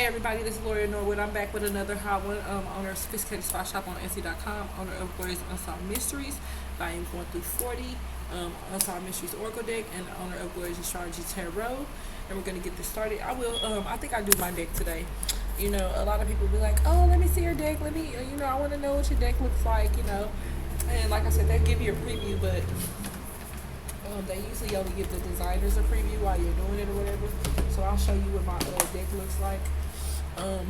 everybody, this is Lori Norwood. I'm back with another hot one. Owner of Sophisticated Spot Shop on Etsy.com. Owner of Glorious Unsolved Mysteries, volume 1 through 40. Unsolved Mysteries Oracle deck, and owner of Glorious Astrology Tarot. And we're gonna get this started. I think I do my deck today. You know, a lot of people be like, "Oh, let me see your deck. Let me, I want to know what your deck looks like." And like I said, they give you a preview, but they usually only give the designers a preview while you're doing it or whatever. So I'll show you what my deck looks like. Let's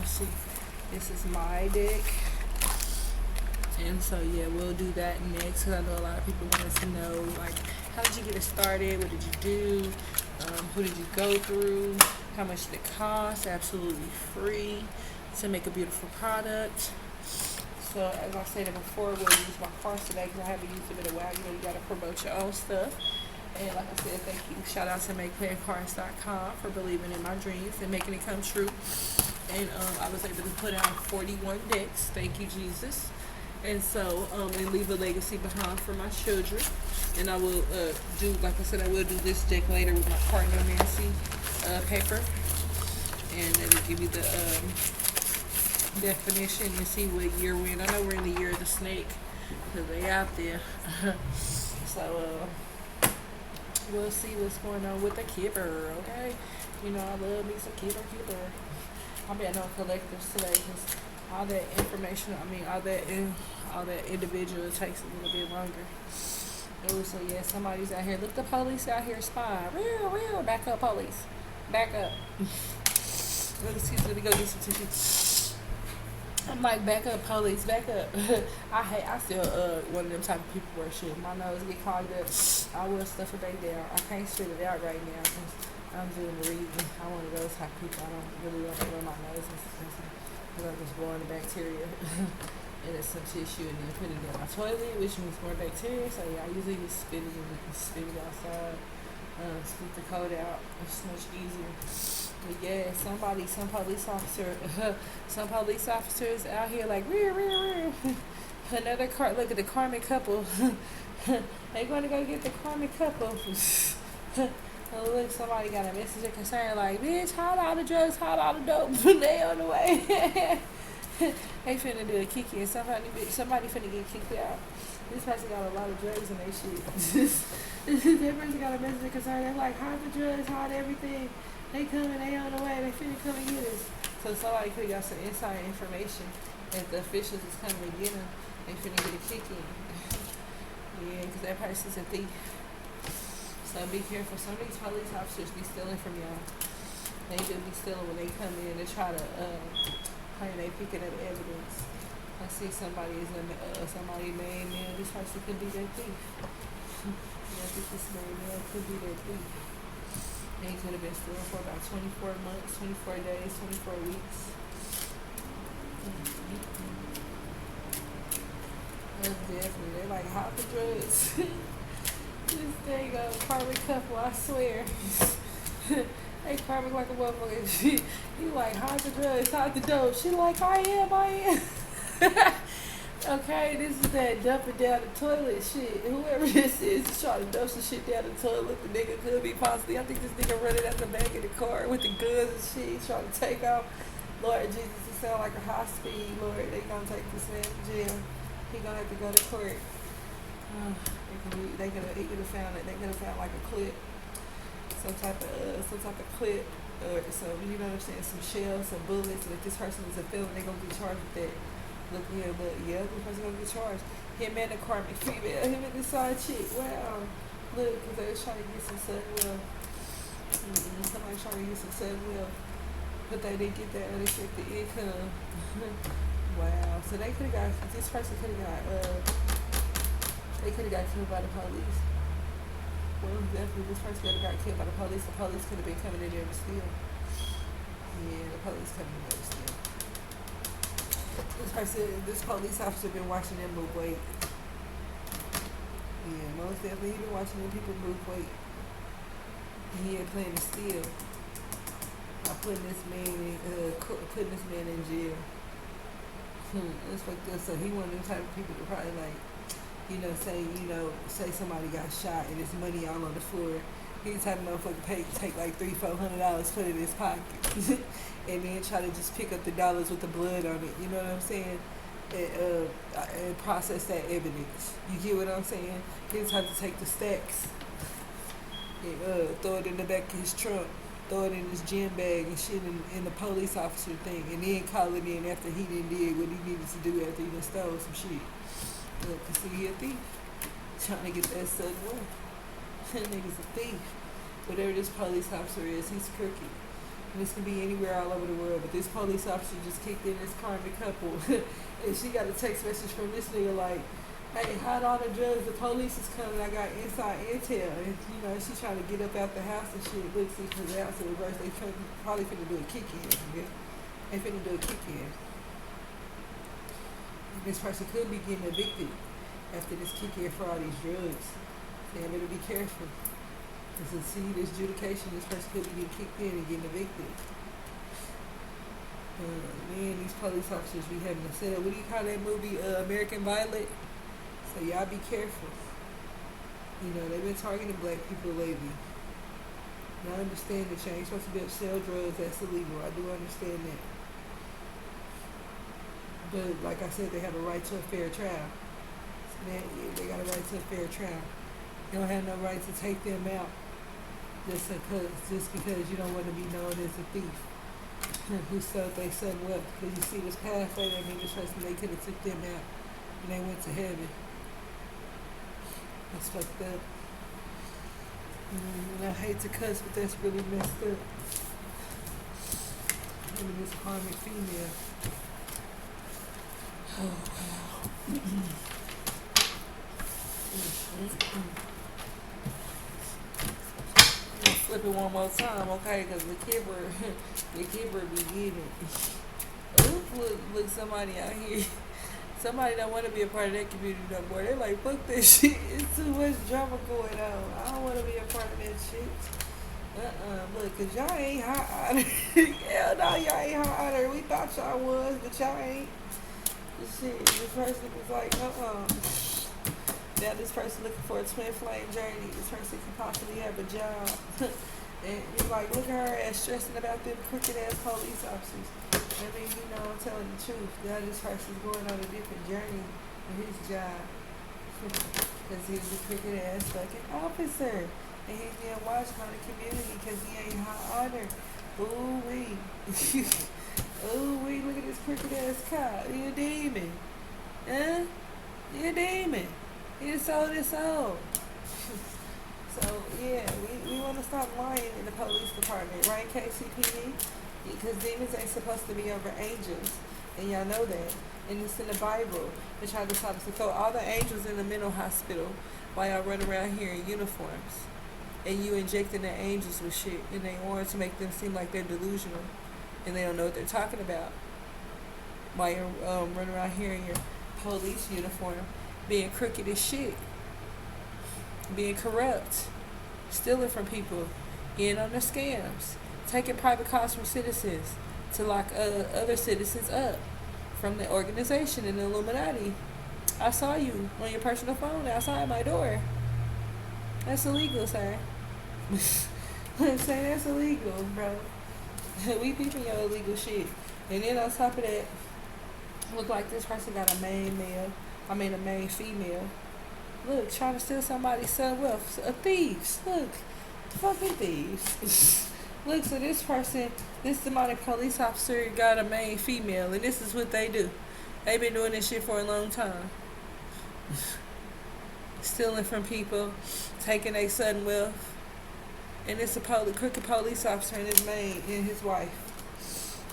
see. This is my deck. And so, yeah, we'll do that next. Because I know a lot of people want us to know, like, how did you get it started? What did you do? Who did you go through? How much did it cost? Absolutely free to make a beautiful product. So, as I said before, we'll use my cards today because I haven't used them in a while. You got to promote your own stuff. And like I said, thank you. Shout out to MakePlayingCards.com for believing in my dreams and making it come true. And I was able to put out 41 decks. Thank you, Jesus. And so, and leave a legacy behind for my children. And I will like I said, I will do this deck later with my cardiomancy paper. And it'll give you the definition and see what year we're in. I know we're in the year of the snake because they out there. So we'll see what's going on with the Kipper, okay? I love me some Kipper. I'll be at no collectives today because all that information, all that individual takes a little bit longer. Oh, so yeah, somebody's out here. Look, the police out here spying. Real, back up, police. Back up. Let me go get some tissue. I'm like, back up, police, back up. I still one of them type of people where shit, my nose get clogged up. I will stuff it back down. I can't spit it out right now because I'm doing the reading. I'm one of those type of people. I don't really want to run my nose because I'm just blowing the bacteria. And it's some tissue and then put it in my toilet, which means more bacteria. So yeah, I usually just spit it outside. Spit the coat out. It's much easier. But yeah, some police officers out here like, rear. Another car, look at the karmic couple. They going to go get the karmic couple. Oh, look, somebody got a message of concern like, bitch, hide all the drugs, hide all the dope. They on the way. They finna do a kiki and somebody finna get kicked out. This person got a lot of drugs in their shit. That person got a message of concern. They're like, hide the drugs, hide everything. They coming, they on the way, they finna come and get us. So somebody could got some inside information. If the officials is coming to get them, they finna get a kick in. Yeah, because that person's a thief. So be careful. Some of these police officers be stealing from y'all. They do be stealing when they come in to try to claim they picking up evidence. I see somebody named there. This person could be their thief. I think this man could be their thief. They could have been stealing for about 24 months, 24 days, 24 weeks. That's definitely, they're like, hide the drugs. This thing, karmic couple, I swear. They karmic like a motherfucker. He like, hide the drugs, hide the dope. She like, I am. Okay, this is that dumping down the toilet shit. Whoever this is trying to dump some shit down the toilet. The nigga could be possibly. I think this nigga running out the back of the car with the guns and shit. He's trying to take off. Lord Jesus, it sound like a high speed. Lord, they gonna take this man to jail. He gonna have to go to court. He could have found it. They could have found like a clip, some type of clip, or some, you know what I'm saying, some shells, some bullets. And if this person is a felon, they gonna be charged with that. Look here, but yeah, this person gonna get charged. Him and the karmic female, him and the side chick. Wow, look, because they was trying to get some sudden wealth. Somebody trying to get some sudden wealth, but they didn't get that unexpected income. Wow, so they could have got, this person could have got, they could have got killed by the police. Well, definitely, this person could have got killed by the police. The police could have been coming in there to steal. Yeah, the police coming in there to steal. This police officer been watching them move weight. Yeah, most definitely he been watching them people move weight. He ain't playing to steal. By putting this man in jail. It's like this. So he one of them type of people to probably like, say somebody got shot and there's money all on the floor, He the type of motherfucker take like $300-400, put it in his pocket, and then try to just pick up the dollars with the blood on it. You know what I'm saying? And process that evidence. You get what I'm saying? He the type to take the stacks and throw it in the back of his trunk, throw it in his gym bag and shit in the police officer thing, and then call it in after he did what he needed to do after he done stole some shit. Look, cause he a thief, trying to get that sudden wealth. That nigga's a thief. Whatever this police officer is, he's crooked. And this can be anywhere all over the world, but this police officer just kicked in this karmic couple. And she got a text message from this nigga like, hey, hide all the drugs, the police is coming, I got inside intel. And, you know, she's trying to get up out the house and shit. Look, see, because the house in reverse, they probably finna do a kick-in. Okay? They finna do a kick-in. And this person could be getting evicted after this kick-in for all these drugs. So you better be careful. Because to see this adjudication, this person could be getting kicked in and getting evicted. Man, these police officers be having to set up. What do you call that movie, American Violet? So y'all be careful. You know, they've been targeting black people lately. And I understand that you ain't supposed to be able to sell drugs, that's illegal. I do understand that. But like I said, they have a right to a fair trial. So they got a right to a fair trial. You don't have no right to take them out just because you don't want to be known as a thief who stole their son wealth. Because you see this pathway, that means this person, they could have took them out and they went to heaven. That's fucked up. I hate to cuss, but that's really messed up. Look at this karmic female. Oh, wow. Flip it one more time, okay? Because the Kipper be getting. Look, somebody out here. Somebody don't want to be a part of that community no more. They're like, fuck that shit. It's too much drama going on. I don't want to be a part of that shit. Look, because y'all ain't hot honor. Hell no, y'all ain't hot honor. We thought y'all was, but y'all ain't. Shit, this person was like, Now this person looking for a twin flame journey. This person could possibly have a job. And you're like, look at her ass stressing about them crooked ass police officers. I mean, you know, I'm telling the truth. Now this person's going on a different journey with his job. Because he's a crooked ass fucking officer. And he's being watched by the community because he ain't high honor. Ooh wee. Ooh wee, look at this crooked ass cop. He a demon. Huh? He a demon. He done sold his soul. So, yeah, we want to stop lying in the police department, right, KCPD? Because demons ain't supposed to be over angels. And y'all know that. And it's in the Bible. They try to tell us to throw all the angels in the mental hospital while y'all run around here in uniforms. And you injecting the angels with shit in their arms to make them seem like they're delusional. And they don't know what they're talking about. While you're running around here in your police uniform, being crooked as shit. Being corrupt, stealing from people, in on the scams, taking private calls from citizens to lock other citizens up from the organization and the Illuminati. I saw you on your personal phone outside my door. That's illegal, sir. I'm saying that's illegal, bro. We peeping your illegal shit. And then on top of that, look like this person got a main female. Look, trying to steal somebody's son wealth. Thieves. Look. Fucking thieves. Look, so this person, this demonic police officer got a main female, and this is what they do. They've been doing this shit for a long time. Stealing from people, taking their son wealth. And it's a crooked police officer and his maid and his wife.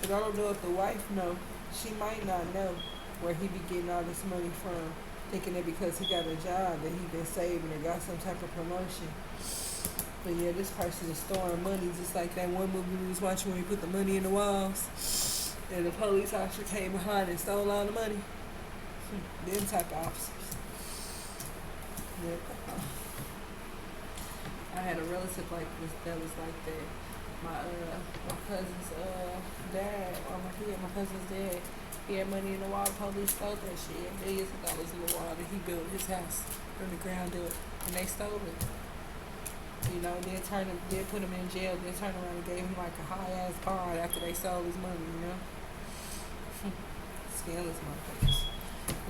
But I don't know if the wife know. She might not know where he be getting all this money from. Thinking that because he got a job that he been saving or got some type of promotion. But yeah, this person is storing money just like that one movie we was watching when we put the money in the walls. And the police officer came behind and stole all the money. Them type of officers. Yep. I had a relative like this that was like that. My cousin's dad, or my cousin's dad. He had money in the wall. The police stole that shit. Millions of dollars in the wall that he built his house from the ground up. And they stole it. You know, then put him in jail, then turn around and gave him like a high ass bond after they sold his money, you know? Scandalous motherfuckers.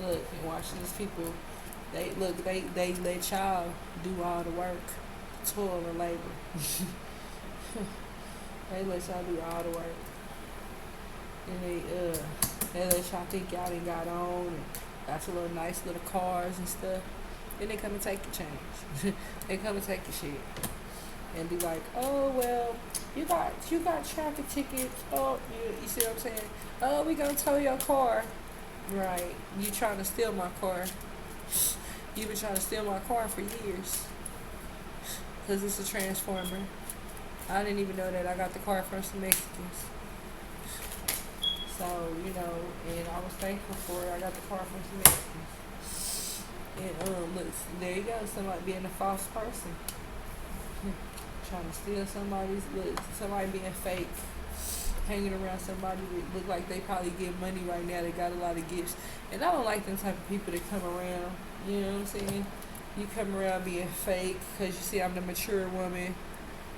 Look, and watch these people, they let y'all do all the work, toil and labor. They let y'all do all the work. And they let y'all think y'all done got on and got your little nice little cars and stuff. Then they come and take your change. They come and take your shit. And be like, oh well, you got traffic tickets. Oh, you see what I'm saying? Oh, we gonna tow your car. Right. You trying to steal my car. You've been trying to steal my car for years. Because it's a transformer. I didn't even know that. I got the car from some Mexicans. So, you know, and I was thankful for it. I got the car from some Mexicans. And look, there you go. Somebody being a false person. Trying to steal somebody being fake. Hanging around somebody that look like they probably get money right now. They got a lot of gifts. And I don't like them type of people that come around. You know what I'm saying? You come around being fake because you see I'm the mature woman.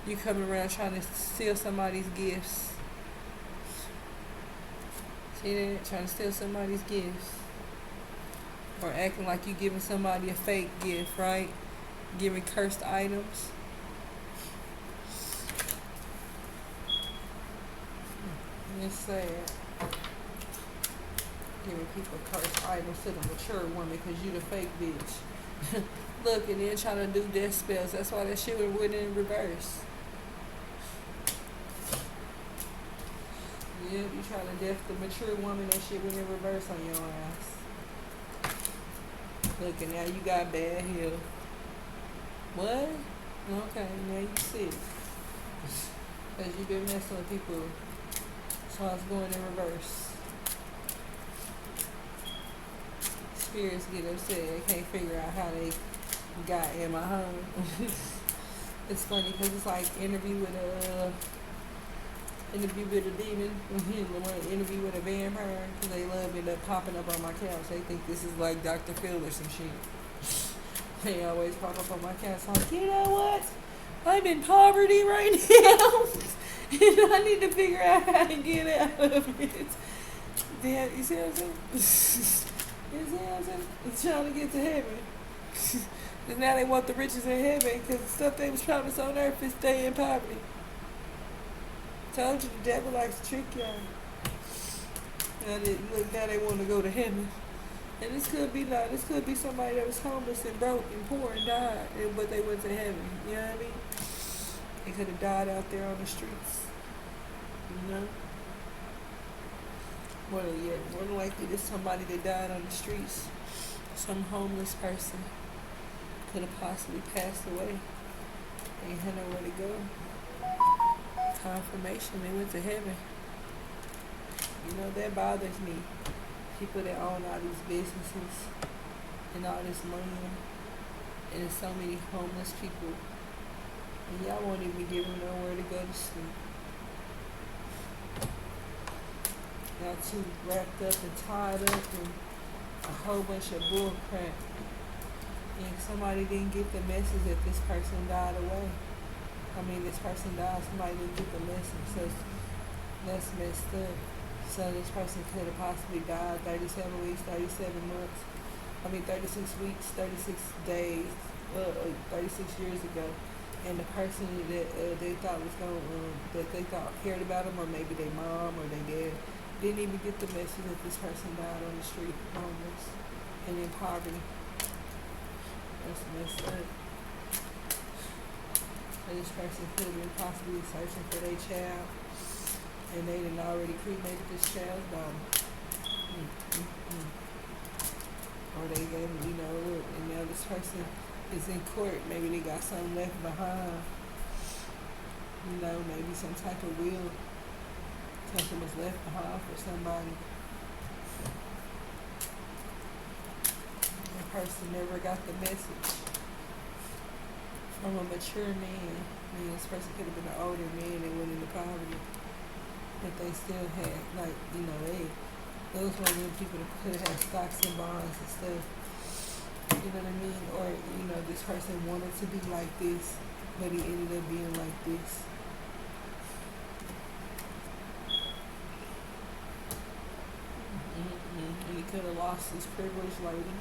You coming around trying to steal somebody's gifts. See that? Trying to steal somebody's gifts. Or acting like you giving somebody a fake gift, right? Giving cursed items. It's sad. Giving people cursed items to the mature woman because you the fake bitch. Look, and then trying to do death spells. That's why that shit went in reverse. Yeah, you trying to death the mature woman, that shit went in reverse on your ass. Look, and now you got bad health. What? Okay, now you sick. Because you been messing with people. So it's going in reverse. Spirits get upset. They can't figure out how they got in my home. It's funny because it's like interview with a demon. Interview with a vampire. Because they love it up popping up on my couch. They think this is like Dr. Phil or some shit. They always pop up on my couch like, you know what? I'm in poverty right now. And I need to figure out how to get out of it. Damn, you see what I'm saying? You see what I'm saying? It's trying to get to heaven. And now they want the riches in heaven because the stuff they was promised on earth is stay in poverty. Told you the devil likes to trick y'all. Now they want to go to heaven. And this could be somebody that was homeless and broke and poor and died, but they went to heaven. You know what I mean? They could have died out there on the streets. You know? More than likely, there's somebody that died on the streets. Some homeless person could have possibly passed away. They had nowhere to go. Confirmation, they went to heaven. You know, that bothers me. People that own all these businesses and all this money, and there's so many homeless people, and y'all won't even give them nowhere to go to sleep. Y'all too wrapped up and tied up and a whole bunch of bull crap. And somebody didn't get the message that this person died away. This person died, somebody didn't get the message, so that's messed up. So this person could have possibly died 37 weeks, 37 months. 36 weeks, 36 days, 36 years ago. And the person that they thought was that they thought cared about them, or maybe their mom or their dad, didn't even get the message that this person died on the street, homeless and in poverty. That's messed up. And this person could have been possibly searching for their child, and they done already cremated this child's body. Or they gave them, look, and now this person is in court. Maybe they got something left behind. Maybe some type of will. Something was left behind for somebody. The person never got the message from a mature man. This person could have been an older man that went into poverty. But they still had, those were the people that could have had stocks and bonds and stuff. You know what I mean? Or, this person wanted to be like this. But he ended up being like this. And he could have lost his privilege later.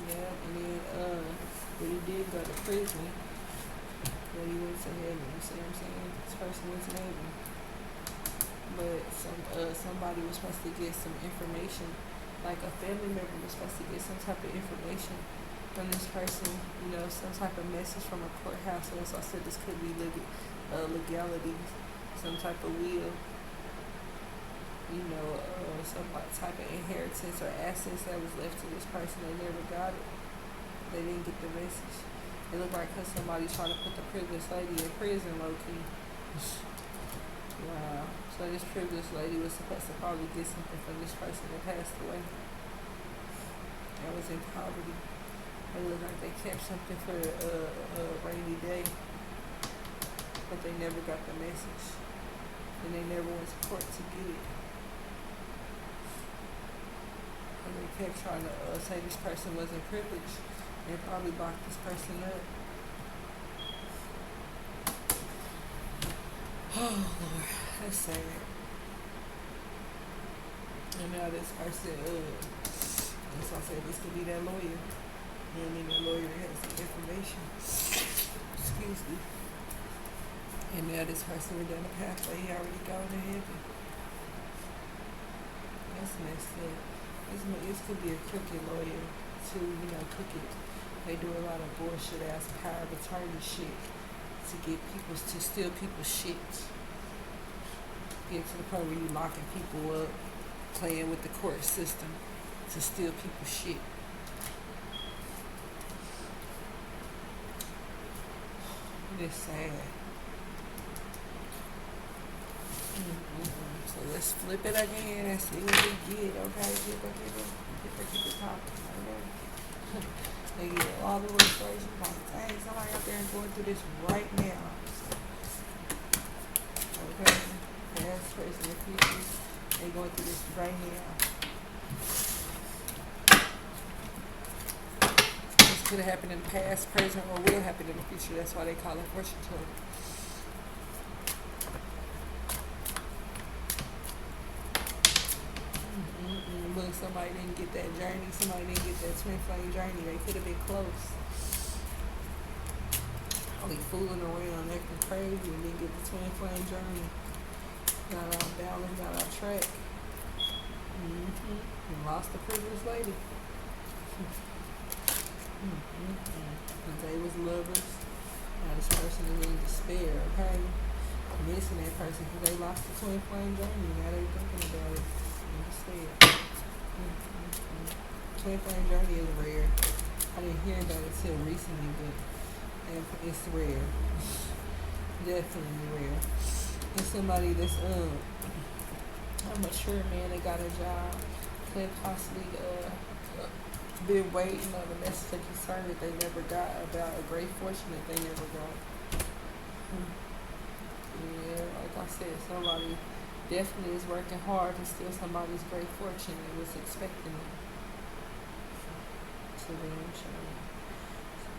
Yeah, and then but he did go to prison. But he went to heaven. You see what I'm saying? This person went to heaven. But somebody was supposed to get some information, like a family member was supposed to get some type of information from this person, some type of message from a courthouse. So I said this could be legality, some type of will, some type of inheritance or assets that was left to this person. They never got it. They didn't get the message. It looked like because somebody trying to put the privileged lady in prison, low key. Wow. So this privileged lady was supposed to probably get something from this person that passed away. That was in poverty. It looked like they kept something for a rainy day, but they never got the message, and they never went to court to get it. And they kept trying to say this person wasn't privileged, and probably locked this person up. Oh Lord, that's sad. And now this person, so I said this could be that lawyer. That lawyer has some information. Excuse me. And now this person went down the pathway. He already gone to heaven. That's messed up. This could be a crooked lawyer too. Crooked. They do a lot of bullshit ass power of attorney shit to get people to steal people's shit. Get to the point where you locking people up, playing with the court system to steal people's shit. It's sad. So let's flip it again and see what we get. Okay, keep it talking. Okay. They get all the illustrations. Like, dang, somebody out there going through this right now. Okay, past, present, and future. They going through this right now. Could have happened in the past, present, or will happen in the future. That's why they call it fortune telling. Look, somebody didn't get that journey. Somebody didn't get that twin flame journey. They could have been close. Probably fooling around, acting crazy, and didn't get the twin flame journey. Got off balance, got off track. And lost the privileged lady. Because they was lovers. Now this person is in despair, okay? Missing that person because they lost the twin flame journey. Now they're thinking about it in despair. Twin flame journey is rare. I didn't hear about it till recently, but it's rare. Definitely rare. It's somebody that's a mature man that got a job, could possibly been waiting on the message of concern that they never got about a great fortune that they never got. Yeah, like I said, somebody definitely is working hard to steal somebody's great fortune and was expecting it. So damn sure.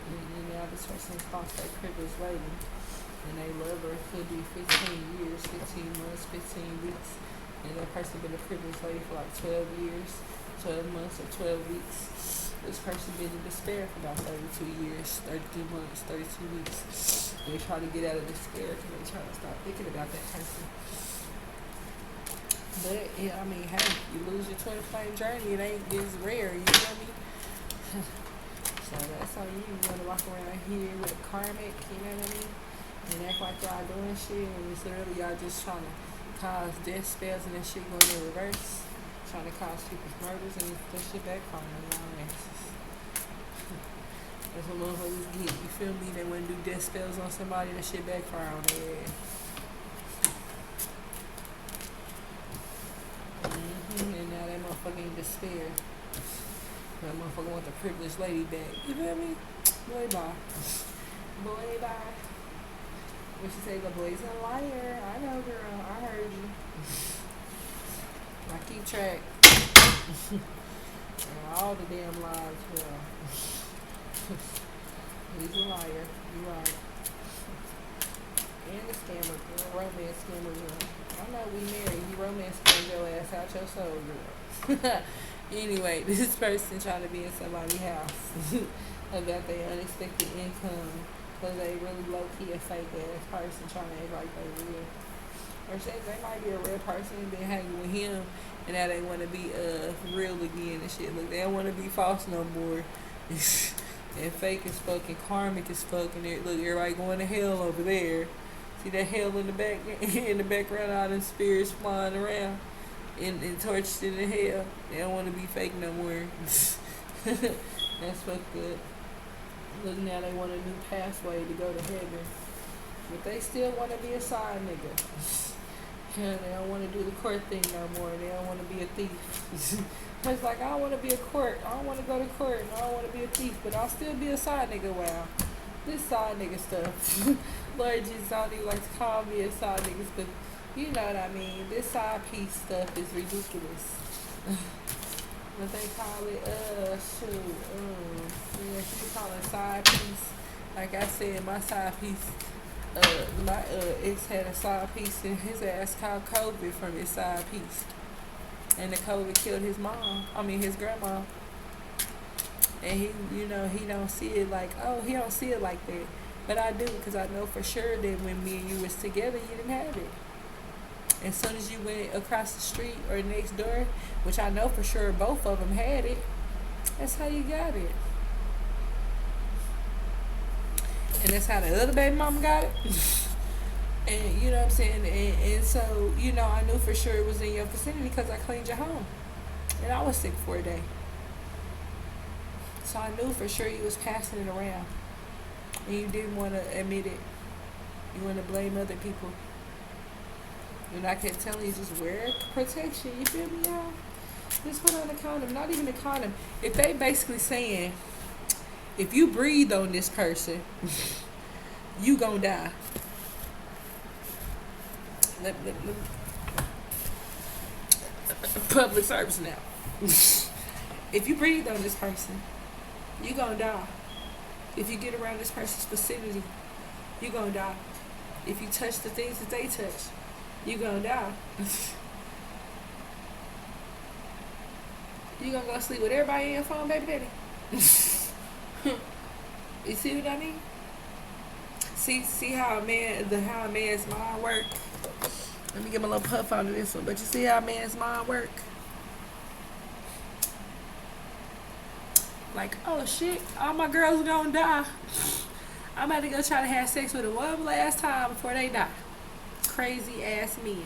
And now this person's lost their privileged lady, and they love her. It could be 15 years, 15 months, 15 weeks, and that person been a privileged lady for like 12 years. 12 months or 12 weeks. This person been in despair for about 32 years, 32 months, 32 weeks. They try to get out of despair because they try to stop thinking about that person. But, yeah, hey, you lose your twin flame journey, it's rare, you feel me? So that's on you. You want to walk around here with a karmic, you know what I mean? And act like y'all doing shit, and it's literally y'all just trying to cause death spells and that shit going in reverse. Trying to cause people's murders and that shit backfire on y'all asses. That's what motherfuckers get. You feel me? They want to do death spells on somebody, that shit backfire on their ass. And now that motherfucker in despair. That motherfucker want the privileged lady back. You feel me? Boy, bye. Boy, bye. What she say? The boy's a liar. I know, girl. I heard you. I keep track. All the damn lies, well. He's a liar. You're right. And a scammer girl, romance scammer girl. I know we married. You romance scammed your ass out your soul, girl. Anyway, this person trying to be in somebody's house about their unexpected income because they really low key a fake ass person trying to act like they real. Or say they might be a real person and been hanging with him and now they want to be real again and shit. Look, they don't want to be false no more. And fake as fuck and karmic as fuck and look, everybody going to hell over there. See that hell in the back in the background, all them spirits flying around and torched in the hell. They don't want to be fake no more. That's fucked up. Look, now they want a new pathway to go to heaven. But they still want to be a side nigga. Yeah, they don't want to do the court thing no more. They don't want to be a thief. It's like, I don't want to be a court. I don't want to go to court. And I don't want to be a thief. But I'll still be a side nigga. Wow. This side nigga stuff. Lord Jesus, I don't even like to call me a side niggas. But you know what I mean. This side piece stuff is ridiculous. What they call it, yeah, you call it side piece. Like I said, my side piece, my ex had a side piece and his ass caught COVID from his side piece. And the COVID killed his mom, his grandma. And he don't see it like, he don't see it like that. But I do, because I know for sure that when me and you was together, you didn't have it. As soon as you went across the street or next door, which I know for sure both of them had it, that's how you got it. And that's how the other baby mama got it. And you know what I'm saying? And so, I knew for sure it was in your vicinity because I cleaned your home. And I was sick for a day. So I knew for sure you was passing it around. And you didn't want to admit it. You want to blame other people. And I kept telling you, just wear protection. You feel me, y'all? Just put on a condom. Not even a condom. If they basically saying, if you breathe on this person, you gonna die. Public service now. If you breathe on this person, you gonna die. If you get around this person's vicinity, you gonna die. If you touch the things that they touch, you gonna die. You gonna go sleep with everybody in your phone, baby daddy. You see what I mean? See how a man's mind work. Let me get my little puff out of this one. But you see how a man's mind work? Like, oh shit, all my girls are gonna die. I'm about to go try to have sex with them one last time before they die. Crazy ass men.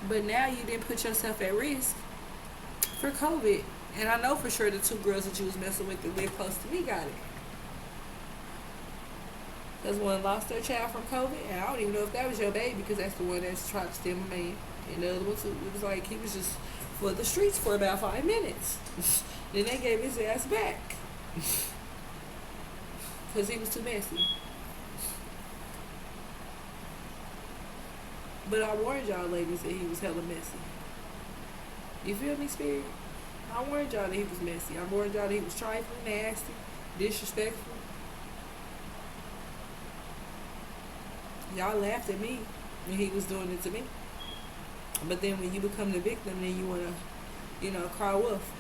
But now you didn't put yourself at risk for COVID. And I know for sure the two girls that you was messing with that live close to me got it. Because one lost their child from COVID, and I don't even know if that was your baby, because that's the one that's tried to steal my man. And the other one too, it was like he was just for the streets for about 5 minutes. Then they gave his ass back. Because he was too messy. But I warned y'all ladies that he was hella messy. You feel me, Spirit? I warned y'all that he was messy. I warned y'all that he was trifling, nasty, disrespectful. Y'all laughed at me when he was doing it to me. But then when you become the victim, then you want to, cry wolf.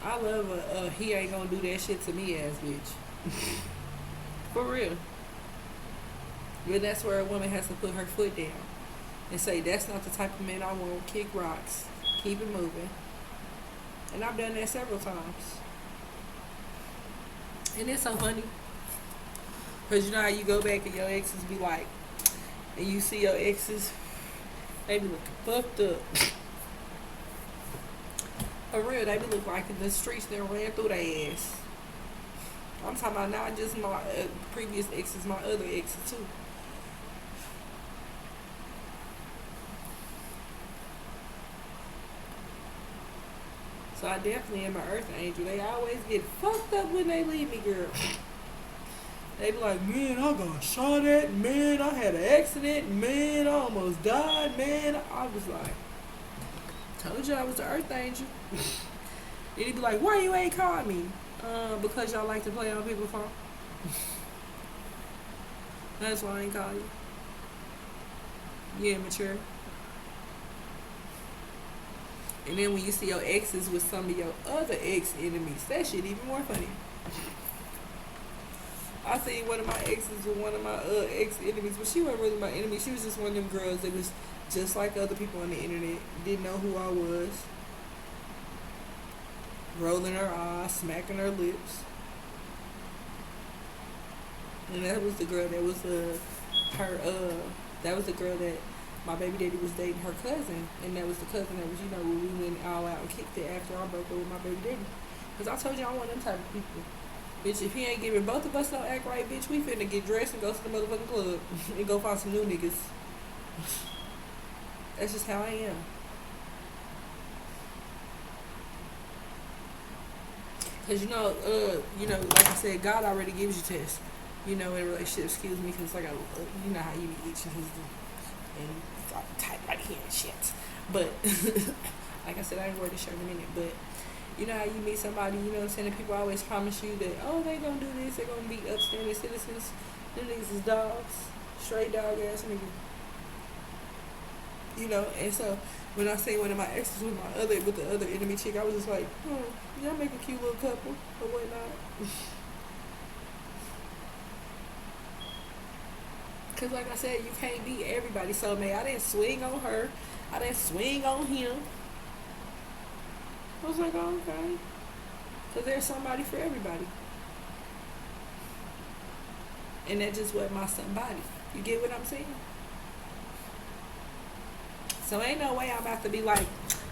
I love a he ain't gonna do that shit to me ass bitch. For real. But that's where a woman has to put her foot down and say, that's not the type of man I want. Kick rocks. Keep it moving. And I've done that several times. And it's so funny. Because you know how you go back and your exes be like, and you see your exes, they be looking fucked up. For real, they be looking like the streets that ran through their ass. I'm talking about not just my previous exes, my other exes too. So I definitely am an earth angel. They always get fucked up when they leave me, girl. They be like, man, I got shot at, man, I had an accident, man, I almost died, man. I was like, Told you I was the Earth Angel. Then he'd be like, why you ain't called me? Because y'all like to play on people's phone. That's why I ain't call you. You immature. And then when you see your exes with some of your other ex-enemies, that shit even more funny. I seen one of my exes with one of my ex-enemies, but she wasn't really my enemy. She was just one of them girls that was just like other people on the internet. Didn't know who I was. Rolling her eyes, smacking her lips. And that was the girl that was that was the girl that my baby daddy was dating her cousin, and that was the cousin that was, you know, when we went all out and kicked it after I broke up with my baby daddy. Cause I told you I want them type of people. Bitch, if he ain't giving both of us no act right, bitch, we finna get dressed and go to the motherfucking club and go find some new niggas. That's just how I am. Cause you know, like I said, God already gives you tests. You know, in a relationship, excuse me, cause like you know how you be itching and tight right here and shit. But like I said, I ain't wear this shirt in a minute. But you know how you meet somebody, you know what I'm saying, and people always promise you that, oh, they gonna do this, they gonna be upstanding citizens. Them niggas is dogs, straight dog ass niggas. You know, and so when I seen one of my exes with the other enemy chick, I was just like, y'all make a cute little couple or whatnot. Cause like I said, you can't be everybody's soulmate. I didn't swing on her. I didn't swing on him. I was like, oh, okay. Cause there's somebody for everybody. And that just wasn't my somebody. You get what I'm saying? So ain't no way I'm about to be like,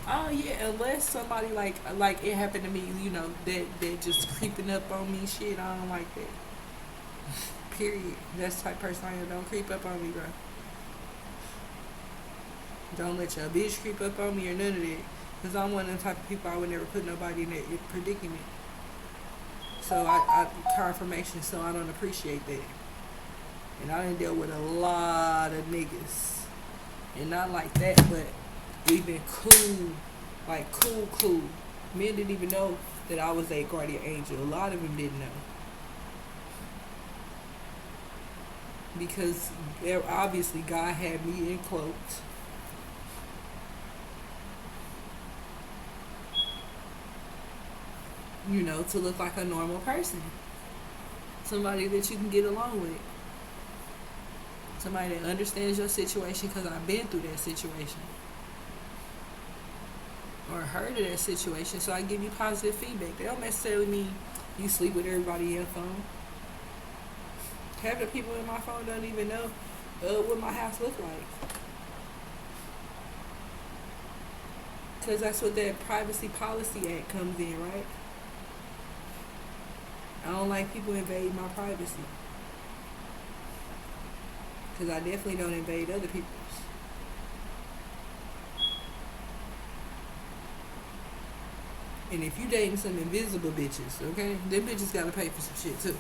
oh yeah, unless somebody like it happened to me, you know, that just creeping up on me, shit, I don't like that. Period. That's the type of person I am. Don't creep up on me, bro. Don't let your bitch creep up on me or none of that. Because I'm one of the type of people I would never put nobody in that predicament. So I confirmation, so I don't appreciate that. And I done dealt with a lot of niggas. And not like that, but we've been cool. Like cool. Men didn't even know that I was a guardian angel. A lot of them didn't know. Because obviously God had me encloaked. You know, to look like a normal person. Somebody that you can get along with. Somebody that understands your situation, because I've been through that situation. Or heard of that situation, so I give you positive feedback. That don't necessarily mean you sleep with everybody in your phone. Half the people in my phone don't even know what my house look like. Because that's what that Privacy Policy Act comes in, right? I don't like people invading my privacy. Because I definitely don't invade other people's. And if you dating some invisible bitches, okay? Them bitches gotta pay for some shit too.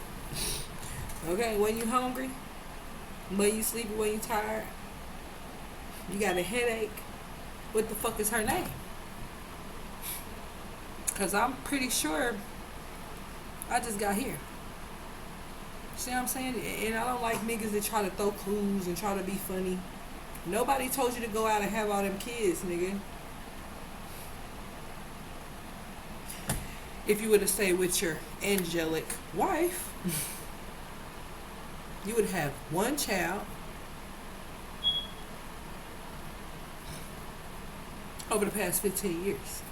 Okay, when you hungry, when you sleepy, when you tired, you got a headache, what the fuck is her name? Because I'm pretty sure I just got here. See what I'm saying? And I don't like niggas that try to throw clues and try to be funny. Nobody told you to go out and have all them kids, nigga. If you would have stayed with your angelic wife, you would have one child over the past 15 years.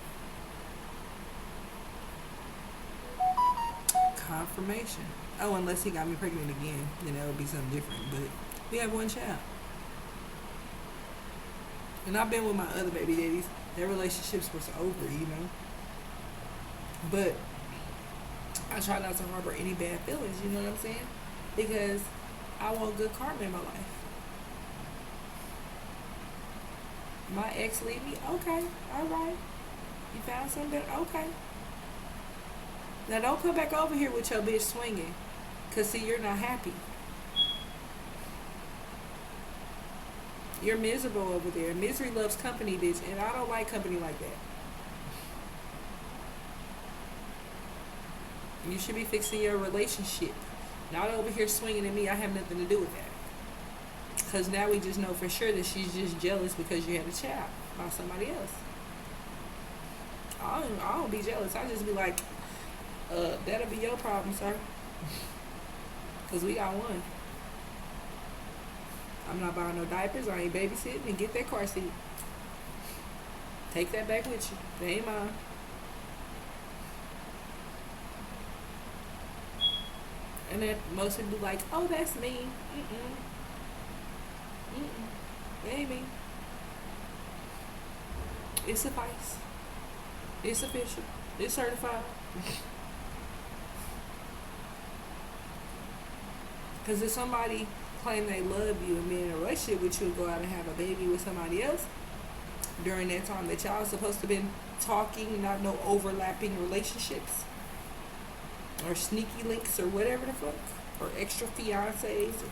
Confirmation. Oh, unless he got me pregnant again, then that would be something different. But we have one child. And I've been with my other baby daddies. Their relationships was over, you know. But I try not to harbor any bad feelings, you know what I'm saying? Because I want good karma in my life. My ex leave me? Okay, alright. You found something? Okay. Now don't come back over here with your bitch swinging. Because see, you're not happy. You're miserable over there. Misery loves company, bitch, and I don't like company like that. You should be fixing your relationship. Not over here swinging at me. I have nothing to do with that. Because now we just know for sure that she's just jealous because you had a child by somebody else. I don't be jealous. I just be like, that'll be your problem, sir. Because we got one. I'm not buying no diapers. I ain't babysitting. And get that car seat. Take that back with you. They ain't mine. And then most people be like, oh, that's me. Mm-mm. Mm-mm. It ain't me. It suffice. It's official. It's certified. Because if somebody claim they love you and be in a relationship with you and go out and have a baby with somebody else during that time that y'all supposed to been talking, not no overlapping relationships or sneaky links or whatever the fuck, or extra fiancés or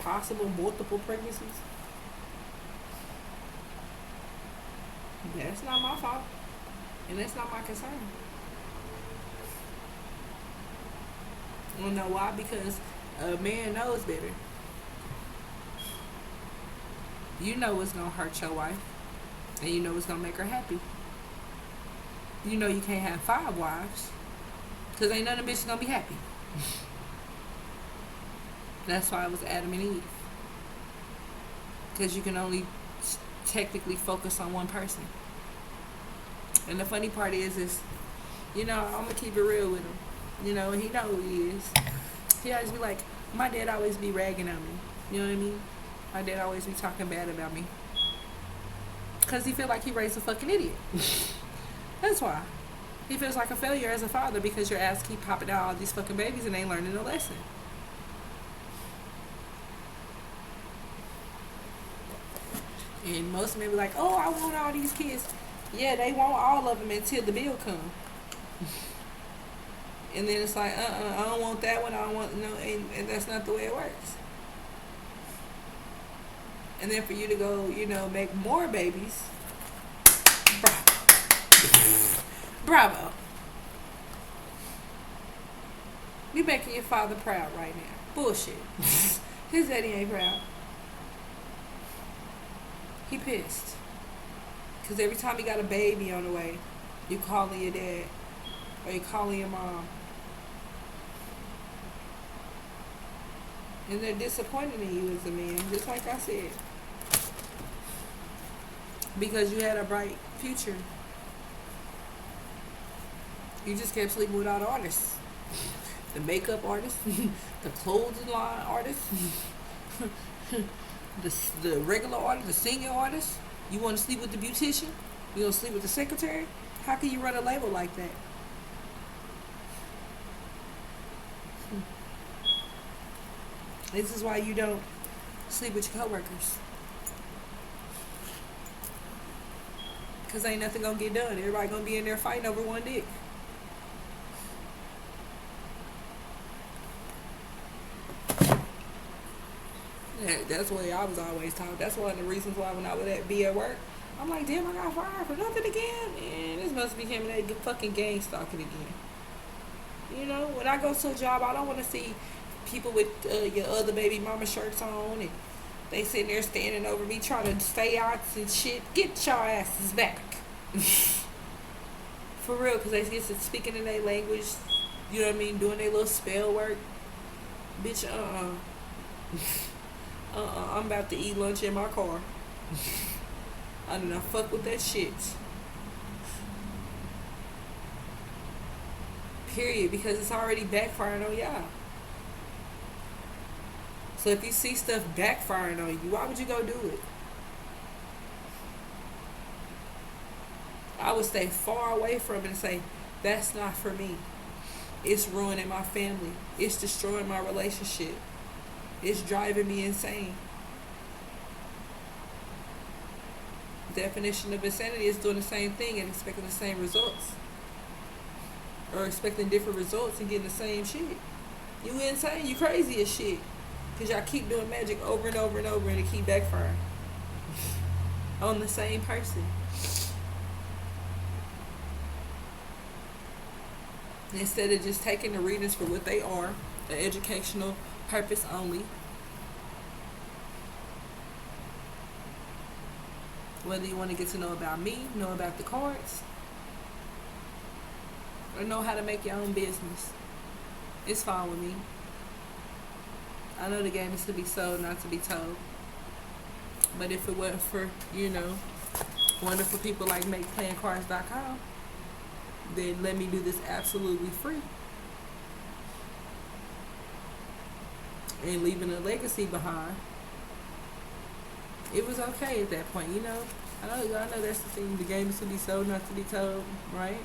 possible multiple pregnancies. That's not my fault, and that's not my concern. You know why? Because a man knows better. You know what's gonna hurt your wife, and you know what's gonna make her happy. You know you can't have 5 wives, because ain't none of them bitches gonna be happy. That's why it was Adam and Eve. Because you can only technically focus on one person. And the funny part is, you know, I'm gonna keep it real with him. You know, he know who he is. He always be like, my dad always be ragging on me. You know what I mean? My dad always be talking bad about me. Because he feel like he raised a fucking idiot. That's why. He feels like a failure as a father because your ass keep popping out all these fucking babies and ain't learning a lesson. And most men be like, oh, I want all these kids. Yeah, they want all of them until the bill come. And then it's like, I don't want that one. I don't want, no, and that's not the way it works. And then for you to go, you know, make more babies. Bravo. Bravo. You making your father proud right now. Bullshit. His daddy ain't proud. He pissed. Because every time he got a baby on the way, you calling your dad. Or you calling your mom. And they're disappointed in you as a man, just like I said. Because you had a bright future. You just kept sleeping with all the artists. The makeup artist, the clothing line artist, the regular artist, the singing artist. You want to sleep with the beautician? You want to sleep with the secretary? How can you run a label like that? This is why you don't sleep with your coworkers. Because ain't nothing going to get done. Everybody going to be in there fighting over one dick. Yeah, that's the way I was always taught. That's one of the reasons why when I would be at work, I'm like, damn, I got fired for nothing again. And this must be him and that fucking gang stalking again. You know, when I go to a job, I don't want to see people with your other baby mama shirts on and they sitting there standing over me trying to stay out and shit. Get your asses back. For real, because they get to speaking in their language, you know what I mean, doing their little spell work. Bitch, I'm about to eat lunch in my car. I do not fuck with that shit. Period, because it's already backfiring on y'all. So if you see stuff backfiring on you, why would you go do it? I would stay far away from it and say, that's not for me. It's ruining my family. It's destroying my relationship. It's driving me insane. Definition of insanity is doing the same thing and expecting the same results. Or expecting different results and getting the same shit. You insane. You crazy as shit. Because y'all keep doing magic over and over and over and it keep backfiring on the same person. Instead of just taking the readings for what they are, the educational purpose only. Whether you want to get to know about me, know about the cards, or know how to make your own business, it's fine with me. I know the game is to be sold, not to be told. But if it wasn't for, wonderful people like MakePlayingCards.com, then let me do this absolutely free. And leaving a legacy behind. It was okay at that point, I know y'all know that's the thing. The game is to be sold, not to be told, right?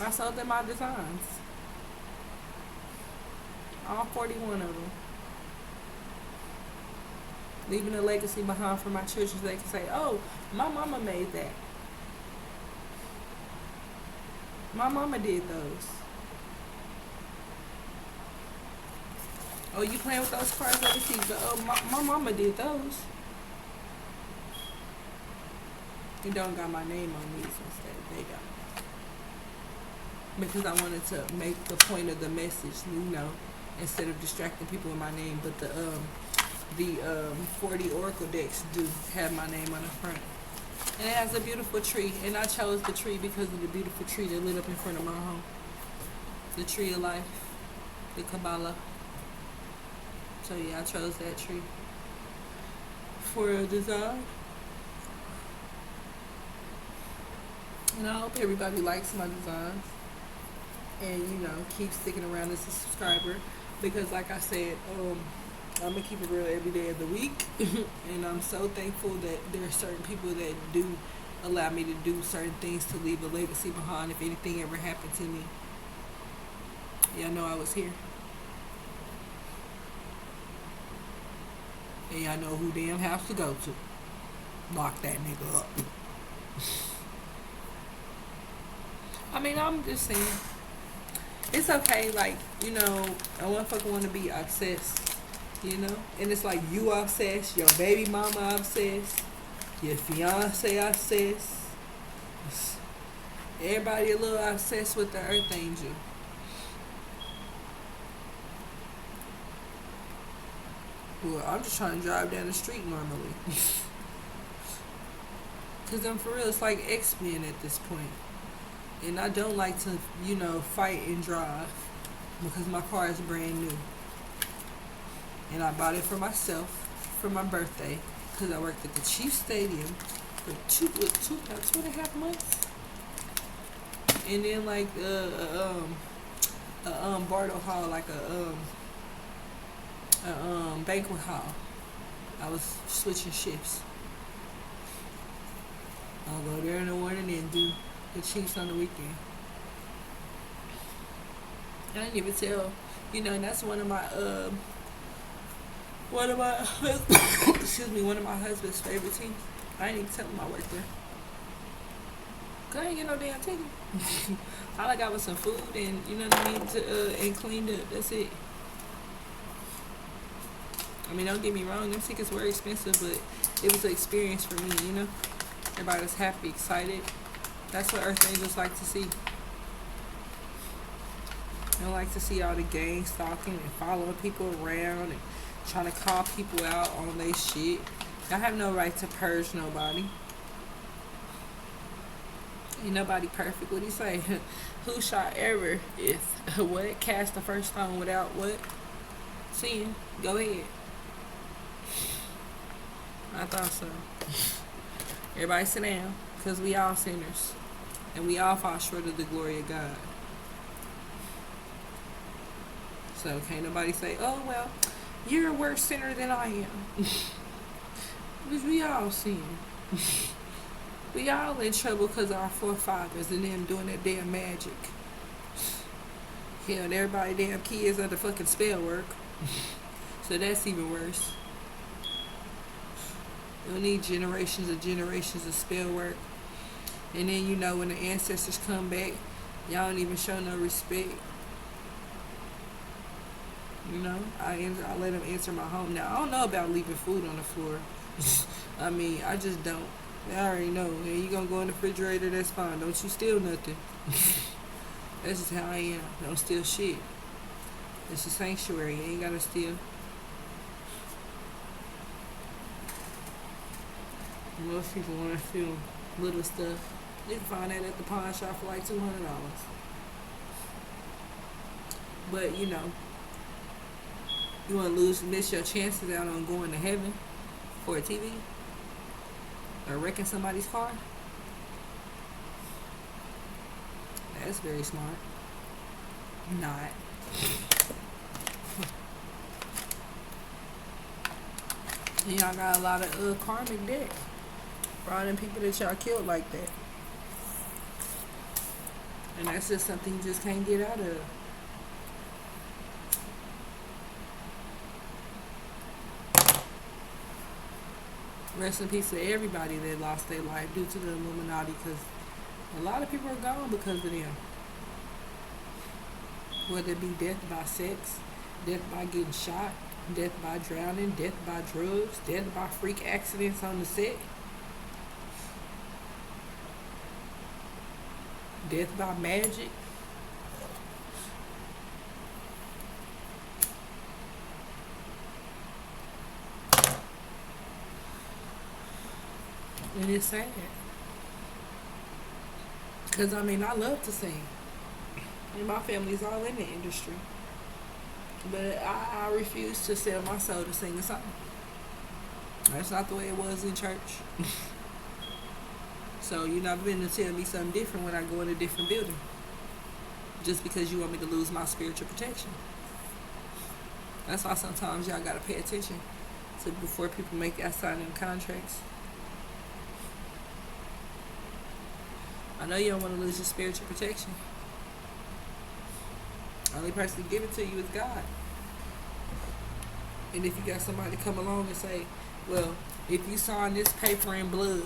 I sold them my designs. All 41 of them. Leaving a legacy behind for my children so they can say, oh, my mama made that. My mama did those. Oh, you playing with those cards overseas? But oh, my mama did those. You don't got my name on these instead. They don't. Because I wanted to make the point of the message, instead of distracting people with my name. But the 40 Oracle decks do have my name on the front. And it has a beautiful tree. And I chose the tree because of the beautiful tree that lit up in front of my home. The tree of life. The Kabbalah. So yeah, I chose that tree for a design. And I hope everybody likes my designs. And, keep sticking around as a subscriber. Because like I said, I'm going to keep it real every day of the week. And I'm so thankful that there are certain people that do allow me to do certain things to leave a legacy behind if anything ever happened to me. Y'all know I was here. And y'all know who damn house to go to. Lock that nigga up. I mean, I'm just saying. It's okay, like, a motherfucker want to be obsessed, And it's like you obsessed, your baby mama obsessed, your fiance obsessed. Everybody a little obsessed with the earth angel. Well, I'm just trying to drive down the street normally. Because I'm for real, it's like X-Men at this point. And I don't like to, fight and drive. Because my car is brand new. And I bought it for myself for my birthday. Because I worked at the Chiefs Stadium for about 2.5 months. And then like Bardo Hall, like a banquet hall. I was switching shifts. I'll go there in the morning and do the Chiefs on the weekend. I didn't even tell, and that's one of my excuse me, one of my husband's favorite teams. I didn't even tell him I worked there. Cause I ain't get no damn ticket. All I got was some food and and cleaned up. That's it. I mean, don't get me wrong, them tickets were expensive, but it was an experience for me, Everybody was happy, excited. That's what Earth Angels like to see. They don't like to see all the gang stalking and following people around and trying to call people out on their shit. I have no right to purge nobody. Ain't nobody perfect. What do you say? Who shot ever if what? Cast the first stone without what? Seeing. Go ahead. I thought so. Everybody sit down. Because we all sinners. And we all fall short of the glory of God. So can't nobody say, oh, well, you're a worse sinner than I am. Because we all sin. We all in trouble because of our forefathers and them doing that damn magic. Hell, and everybody damn kids under fucking spell work. So that's even worse. You'll need generations of spell work. And then when the ancestors come back, y'all don't even show no respect. I let them enter my home. Now I don't know about leaving food on the floor. I mean, I just don't. I already know. Yeah, you gonna go in the refrigerator? That's fine. Don't you steal nothing. That's just how I am. Don't steal shit. It's a sanctuary. You ain't gotta steal. Most people want to steal little stuff. You can find that at the pawn shop for like $200. But you want to miss your chances out on going to heaven for a TV or wrecking somebody's car? That's very smart. Not. Y'all got a lot of karmic debt for all them people that y'all killed like that. And that's just something you just can't get out of. Rest in peace to everybody that lost their life due to the Illuminati, because a lot of people are gone because of them. Whether it be death by sex, death by getting shot, death by drowning, death by drugs, death by freak accidents on the set, death by magic. And it's sad. Because, I mean, I love to sing. And my family's all in the industry. But I refuse to sell my soul to sing a song. That's not the way it was in church. So you're not going to tell me something different when I go in a different building. Just because you want me to lose my spiritual protection. That's why sometimes y'all got to pay attention to before people make y'all sign them contracts. I know you don't want to lose your spiritual protection. The only person to give it to you is God. And if you got somebody come along and say, well, if you sign this paper in blood,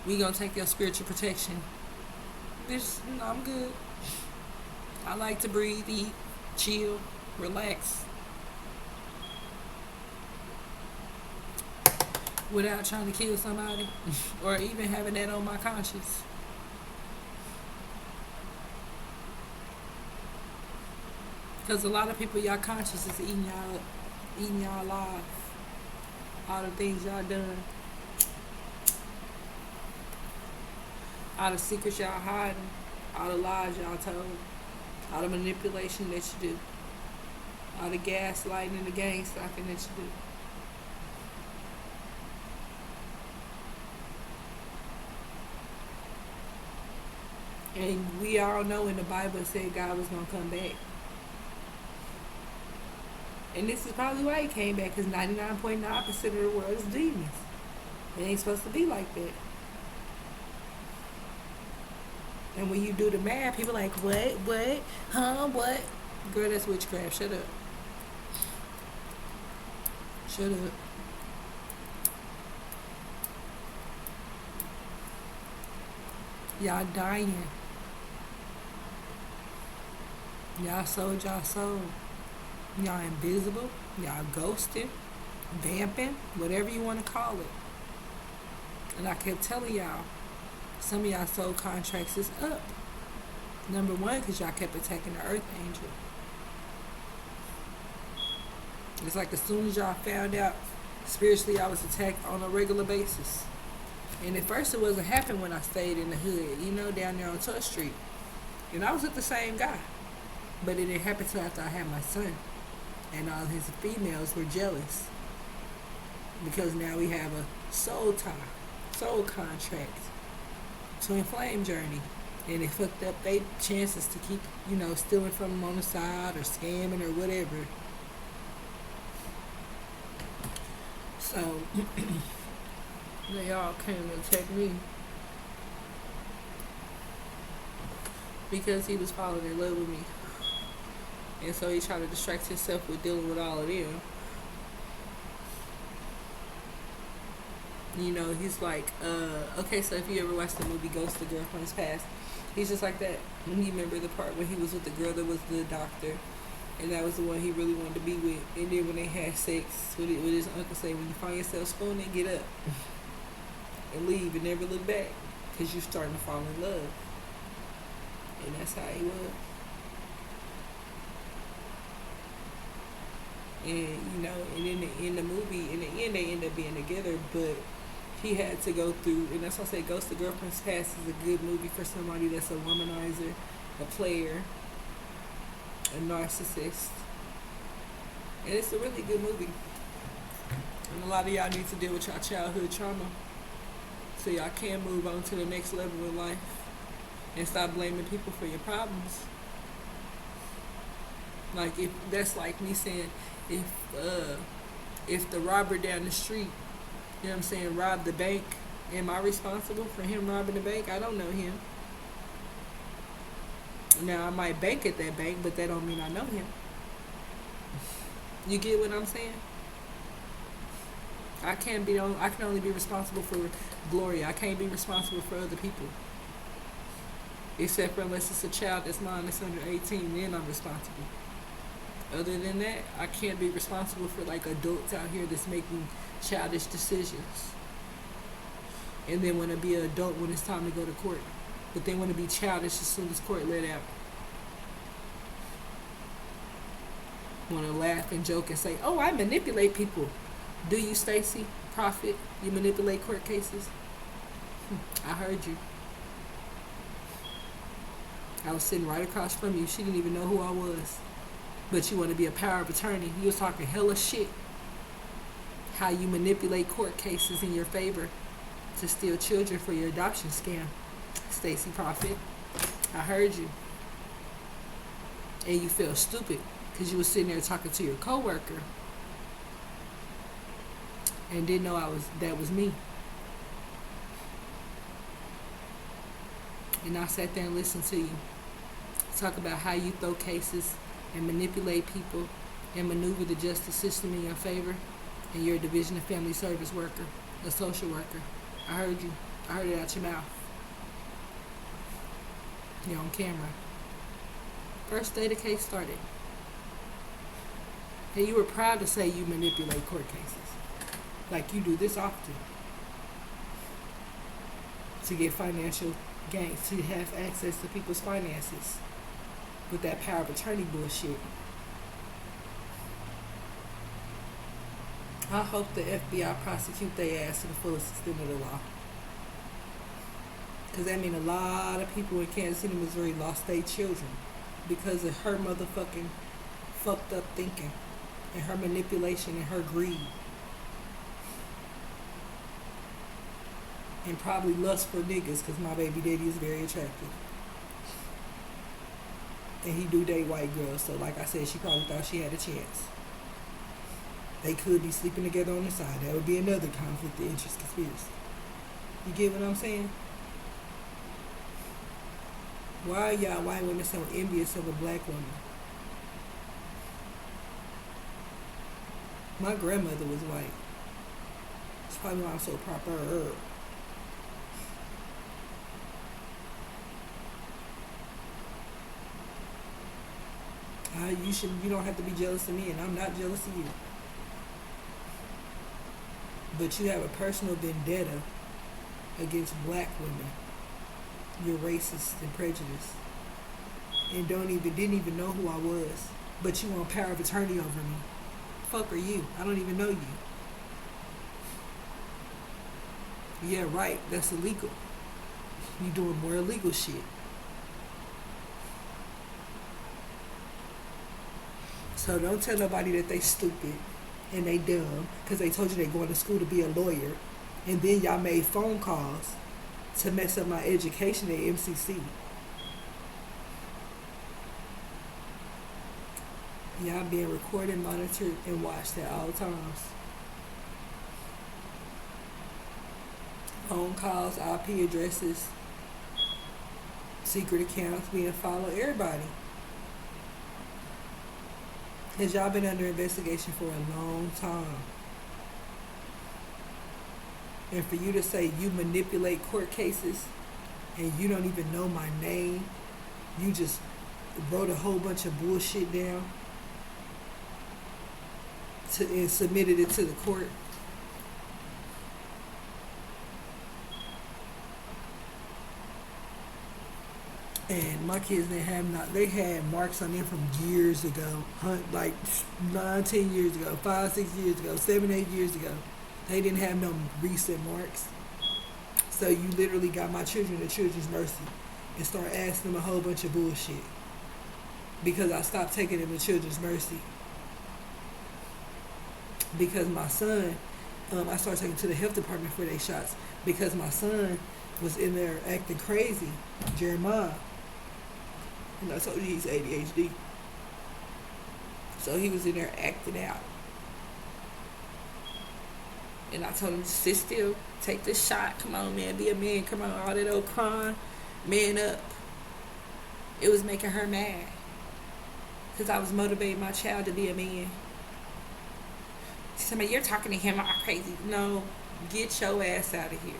we gonna take your spiritual protection. Bitch, no, I'm good. I like to breathe, eat, chill, relax. Without trying to kill somebody or even having that on my conscience. Because a lot of people, y'all conscience is eating y'all alive. All the things y'all done. All the secrets y'all hiding. All the lies y'all told. All the manipulation that you do. All the gaslighting and the gang stalking that you do. And we all know in the Bible it said God was going to come back. And this is probably why he came back, because 99.9% of the world is demons. It ain't supposed to be like that. And when you do the math, people like, what, huh, what? Girl, that's witchcraft. Shut up. Shut up. Y'all dying. Y'all sold y'all soul. Y'all invisible. Y'all ghosting. Vamping. Whatever you want to call it. And I kept telling y'all, some of y'all soul contracts is up. Number one, because y'all kept attacking the earth angel. It's like as soon as y'all found out, spiritually I was attacked on a regular basis. And at first it wasn't happening when I stayed in the hood, down there on 12th Street. And I was with the same guy. But it didn't happen until after I had my son. And all his females were jealous. Because now we have a soul tie, soul contract, twin flame journey. And it fucked up their chances to keep, stealing from them on the side or scamming or whatever. So, they all came to attack me. Because he was falling in love with me. And so he tried to distract himself with dealing with all of them. He's like, okay, so if you ever watched the movie Ghost, the Girlfriend's Past, he's just like that. And you remember the part when he was with the girl that was the doctor, And that was the one he really wanted to be with. And then when they had sex, what his uncle say, when you find yourself spooning, get up and leave and never look back, because you're starting to fall in love. And that's how he was. And and in the movie, in the end, they end up being together. But he had to go through, and that's why I say Ghost of Girlfriend's Past is a good movie for somebody that's a womanizer, a player, a narcissist. And it's a really good movie. And a lot of y'all need to deal with y'all childhood trauma so y'all can move on to the next level in life and stop blaming people for your problems. Like, if that's like me saying, if the robber down the street, you know what I'm saying, robbed the bank, am I responsible for him robbing the bank? I don't know him. Now, I might bank at that bank, but that don't mean I know him. You get what I'm saying? I can only be responsible for Gloria. I can't be responsible for other people. Except for unless it's a child that's mine that's under 18, then I'm responsible. Other than that, I can't be responsible for like adults out here that's making childish decisions. And then want to be an adult when it's time to go to court. But they want to be childish as soon as court let out. Want to laugh and joke and say, oh, I manipulate people. Do you, Stacy? Prophet? You manipulate court cases? I heard you. I was sitting right across from you. She didn't even know who I was. But you want to be a power of attorney. You was talking hella shit. How you manipulate court cases in your favor to steal children for your adoption scam. Stacy Prophet, I heard you. And you feel stupid because you was sitting there talking to your coworker and didn't know that was me. And I sat there and listened to you talk about how you throw cases and manipulate people and maneuver the justice system in your favor, and you're a Division of Family Service worker, a social worker. I heard you. I heard it out your mouth. You're on camera. First day the case started. And you were proud to say you manipulate court cases. Like you do this often. To get financial gains, to have access to people's finances. With that power of attorney bullshit. I hope the FBI prosecute their ass to the fullest extent of the law. Because that means a lot of people in Kansas City, Missouri lost their children because of her motherfucking fucked up thinking and her manipulation and her greed. And probably lust for niggas because my baby daddy is very attractive. And he do date white girls, so like I said, she probably thought she had a chance. They could be sleeping together on the side. That would be another conflict of interest conspiracy. You get what I'm saying? Why are y'all white women so envious of a black woman? My grandmother was white. That's probably why I'm so proper. You don't have to be jealous of me, and I'm not jealous of you. But you have a personal vendetta against black women. You're racist and prejudiced. And didn't even know who I was. But you want power of attorney over me. Fuck are you? I don't even know you. Yeah, right. That's illegal. You doing more illegal shit. So don't tell nobody that they stupid and they dumb because they told you they going to school to be a lawyer, and then y'all made phone calls to mess up my education at MCC. Y'all being recorded, monitored, and watched at all times. Phone calls, IP addresses, secret accounts being followed, everybody. Because y'all been under investigation for a long time. And for you to say you manipulate court cases and you don't even know my name, you just wrote a whole bunch of bullshit down and submitted it to the court. And my kids, they had marks on them from years ago, like 9, 10 years ago, 5, 6 years ago, 7, 8 years ago. They didn't have no recent marks. So you literally got my children at Children's Mercy and start asking them a whole bunch of bullshit because I stopped taking them to Children's Mercy. Because my son, I started taking to the health department for their shots because my son was in there acting crazy, Jeremiah. And I told you he's ADHD. So he was in there acting out. And I told him to sit still, take this shot, come on man, be a man, come on, all that old crying, man up. It was making her mad. Because I was motivating my child to be a man. She said, you're talking to him all crazy. No, get your ass out of here.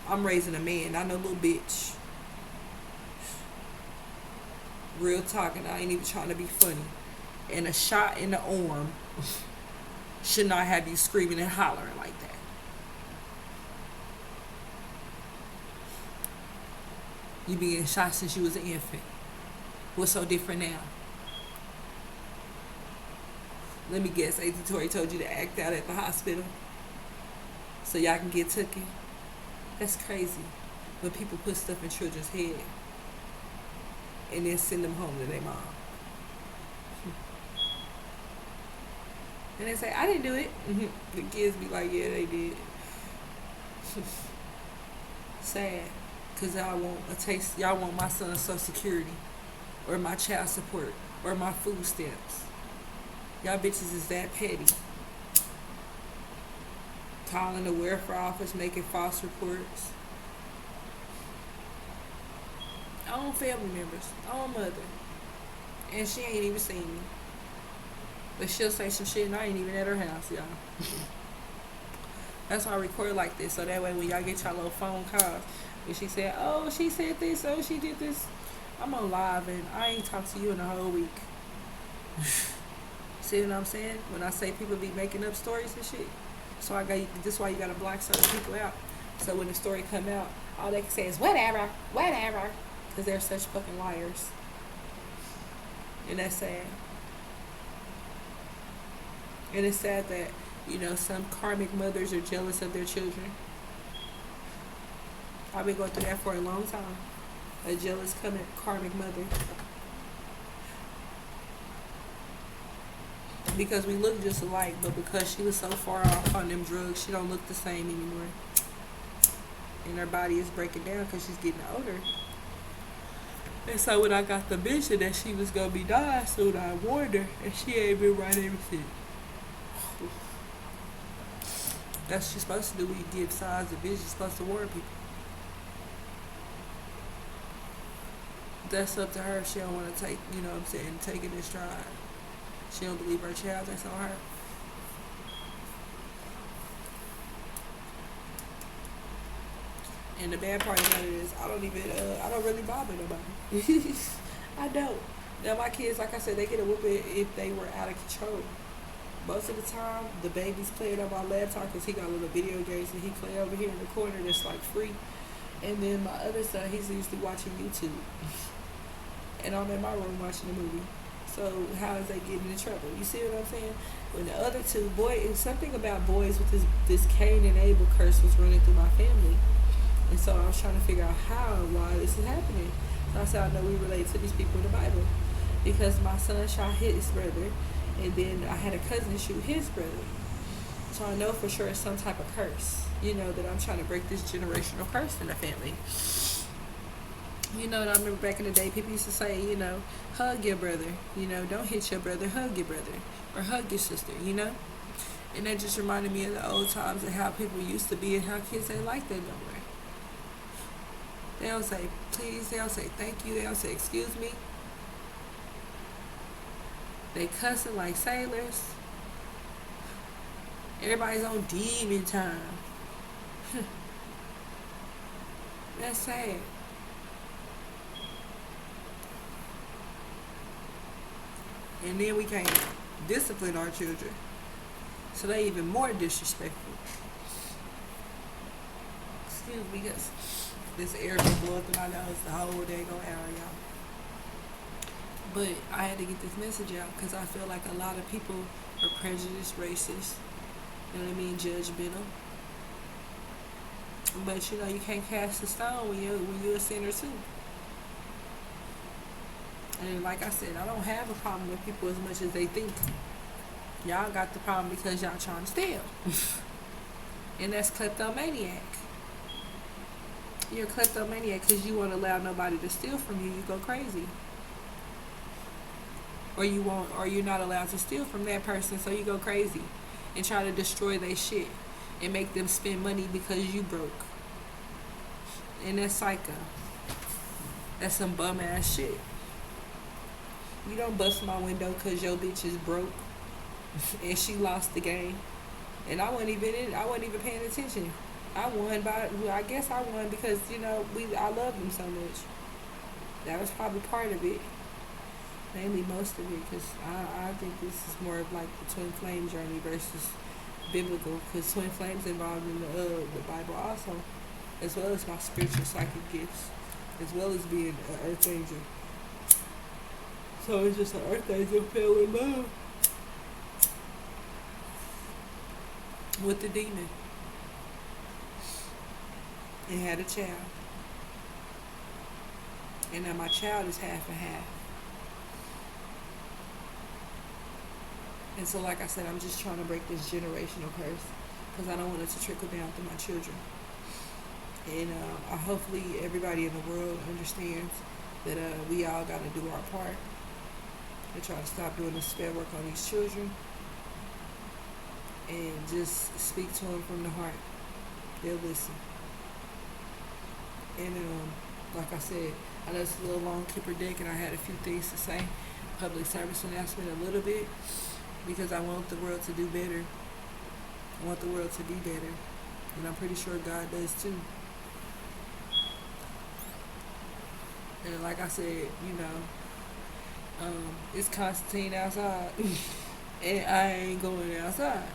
I'm raising a man, not no little bitch. Real talking, I ain't even trying to be funny. And a shot in the arm should not have you screaming and hollering like that. You been getting shot since you was an infant. What's so different now? Let me guess, Auntie Tori told you to act out at the hospital so y'all can get taken. That's crazy when people put stuff in children's head and then send them home to their mom. And they say, I didn't do it. The kids be like, yeah, they did. Sad. Because y'all want my son's Social Security or my child support or my food stamps. Y'all bitches is that petty. Calling the welfare office, making false reports. I own family members. I own mother. And she ain't even seen me. But she'll say some shit and I ain't even at her house, y'all. That's why I record like this. So that way when y'all get y'all little phone calls, when she said, oh, she said this, oh, she did this, I'm on live and I ain't talked to you in a whole week. See what I'm saying? When I say people be making up stories and shit. So this is why you gotta block certain people out. So when the story come out, all they can say is whatever. Because they're such fucking liars. And that's sad. And it's sad that, some karmic mothers are jealous of their children. I've been going through that for a long time. A jealous karmic mother. Because we look just alike, but because she was so far off on them drugs, she don't look the same anymore. And her body is breaking down because she's getting older. And so when I got the vision that she was going to be dying soon, I warned her, and she ain't been right ever since. That's what you're supposed to do when you give signs of vision. You're supposed to warn people. That's up to her if she don't want to take, take it in stride. She don't believe her child, that's on her. And the bad part about it is I don't really bother nobody. I don't. Now my kids, like I said, they get a whooping if they were out of control. Most of the time, the baby's playing on my laptop because he got little video games and he play over here in the corner that's like free. And then my other son, he's usually watching YouTube. And I'm in my room watching a movie. So how is they getting in trouble? You see what I'm saying? When the other two, something about boys with this Cain and Abel curse was running through my family. And so I was trying to figure out how and why this is happening. So I said, I know we relate to these people in the Bible. Because my son shot his brother, and then I had a cousin shoot his brother. So I know for sure it's some type of curse. That I'm trying to break this generational curse in the family. And I remember back in the day, people used to say, hug your brother. Don't hit your brother, hug your brother. Or hug your sister, And that just reminded me of the old times and how people used to be and how kids ain't like that no more. They don't say please, they don't say thank you, they don't say excuse me. They cussing like sailors. Everybody's on demon time. That's sad. And then we can't discipline our children. So they even more disrespectful. Excuse me, because this air been blowing through my nose the whole day go hour, y'all. But I had to get this message out because I feel like a lot of people are prejudiced, racist, you know what I mean, judgmental. But you know, you can't cast a stone when you're a sinner too. And like I said, I don't have a problem with people as much as they think. Y'all got the problem because y'all trying to steal. And that's kleptomaniac. You're a kleptomaniac because you won't allow nobody to steal from you. You go crazy. Or you're not allowed to steal from that person, so you go crazy and try to destroy their shit and make them spend money because you broke. And that's psycho. That's some bum ass shit. You don't bust my window because your bitch is broke and she lost the game. And I wasn't even paying attention. I guess I won because, you know, I love him so much. That was probably part of it. Mainly most of it, because I think this is more of like the twin flame journey versus biblical, because twin flames involved in the Bible also, as well as my spiritual psychic gifts, as well as being an earth angel. So it's just an earth angel fell in love with the demon and had a child. And now my child is half and half. And so, like I said, I'm just trying to break this generational curse because I don't want it to trickle down to my children. And hopefully everybody in the world understands that we all got to do our part to try to stop doing this spell work on these children and just speak to them from the heart. They'll listen. And like I said, I know it's a little long Kipper deck and I had a few things to say. Public service announcement a little bit. Because I want the world to do better. I want the world to be better. And I'm pretty sure God does too. And like I said, you know, it's Constantine outside. And I ain't going outside.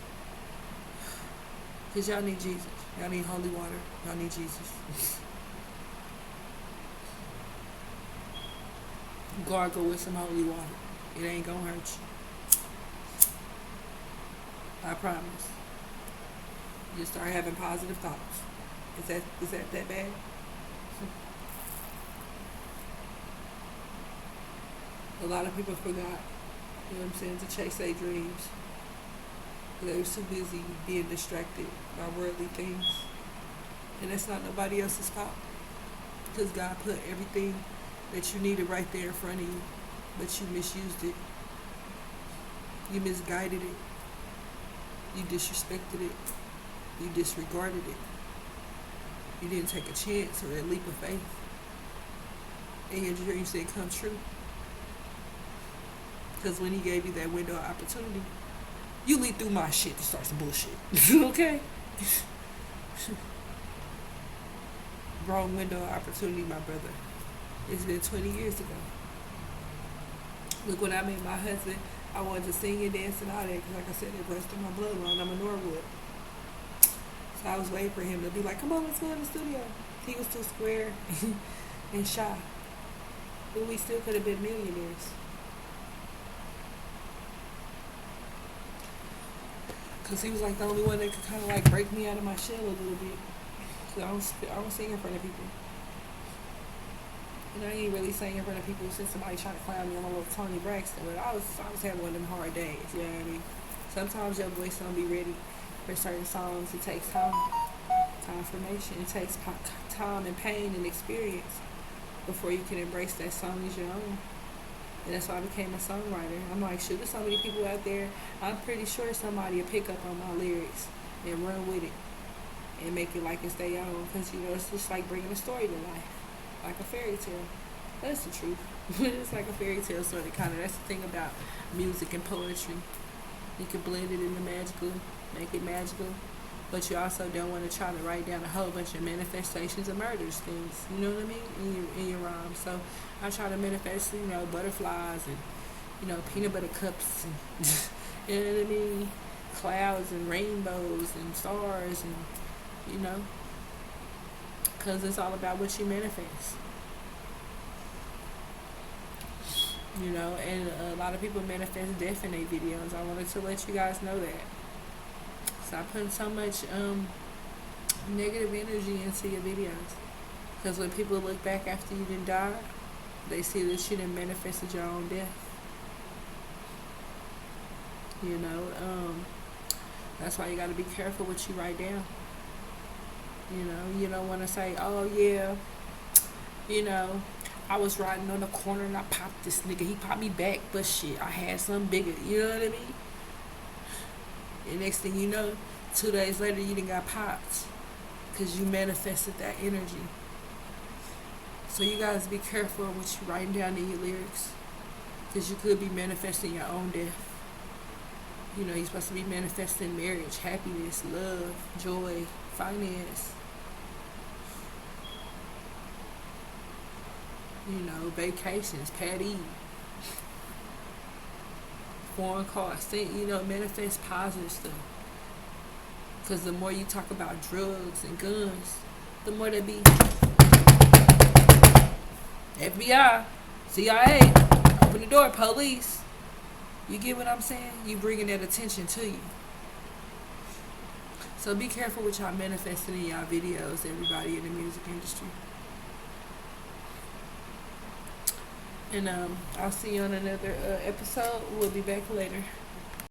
Because y'all need Jesus. Y'all need holy water. Y'all need Jesus. Gargle with some holy water. It ain't gonna hurt you. I promise. Just start having positive thoughts. Is that bad? A lot of people forgot, you know what I'm saying, to chase their dreams. They were too busy being distracted by worldly things. And that's not nobody else's fault. Because God put everything that you needed right there in front of you. But you misused it. You misguided it. You disrespected it. You disregarded it. You didn't take a chance or a leap of faith. And your dreams didn't come true. Because when he gave you that window of opportunity, you lead through my shit to start some bullshit. Okay? Wrong window of opportunity, my brother. It's been 20 years ago. Look, when I met my husband, I wanted to sing and dance and all that, because like I said, it runs through my bloodline. I'm a Norwood. So I was waiting for him to be like, come on, let's go in the studio. He was too square and shy. But we still could have been millionaires. Because he was like the only one that could kind of like break me out of my shell a little bit. Because I don't sing in front of people. And I ain't really sang in front of people since somebody tried to clown me on my little Tony Braxton. But I was having one of them hard days, you know what I mean? Sometimes your voice don't be ready for certain songs. It takes time. Confirmation. It takes time and pain and experience before you can embrace that song as your own. And that's why I became a songwriter. I'm like, shoot, there's so many people out there. I'm pretty sure somebody will pick up on my lyrics and run with it and make it like it's their own. Because, you know, it's just like bringing a story to life. Like a fairy tale. That's the truth. It's like a fairy tale sort of kind of. That's the thing about music and poetry. You can blend it into magical, make it magical. But you also don't want to try to write down a whole bunch of manifestations of murders things. You know what I mean? In your rhymes. So I try to manifest, you know, butterflies and, you know, peanut butter cups and You know what I mean? Clouds and rainbows and stars, and you know, because it's all about what you manifest. You know, and a lot of people manifest death in their videos. I wanted to let you guys know that. Stop putting so much negative energy into your videos. Because when people look back after you done died, they see that you done manifested your own death. You know, that's why you got to be careful what you write down. You know, you don't want to say, oh yeah, you know, I was riding on the corner and I popped this nigga. He popped me back, but shit, I had something bigger. You know what I mean? And next thing you know, 2 days later, you done got popped because you manifested that energy. So you guys be careful of what you writing down in your lyrics, because you could be manifesting your own death. You know, you're supposed to be manifesting marriage, happiness, love, joy, finance. You know, vacations, Patty, foreign cars. You know, manifest positive stuff. Because the more you talk about drugs and guns, the more they be FBI, CIA, open the door, police. You get what I'm saying? You bringing that attention to you. So be careful what y'all manifesting in y'all videos, everybody in the music industry. And I'll see you on another episode. We'll be back later.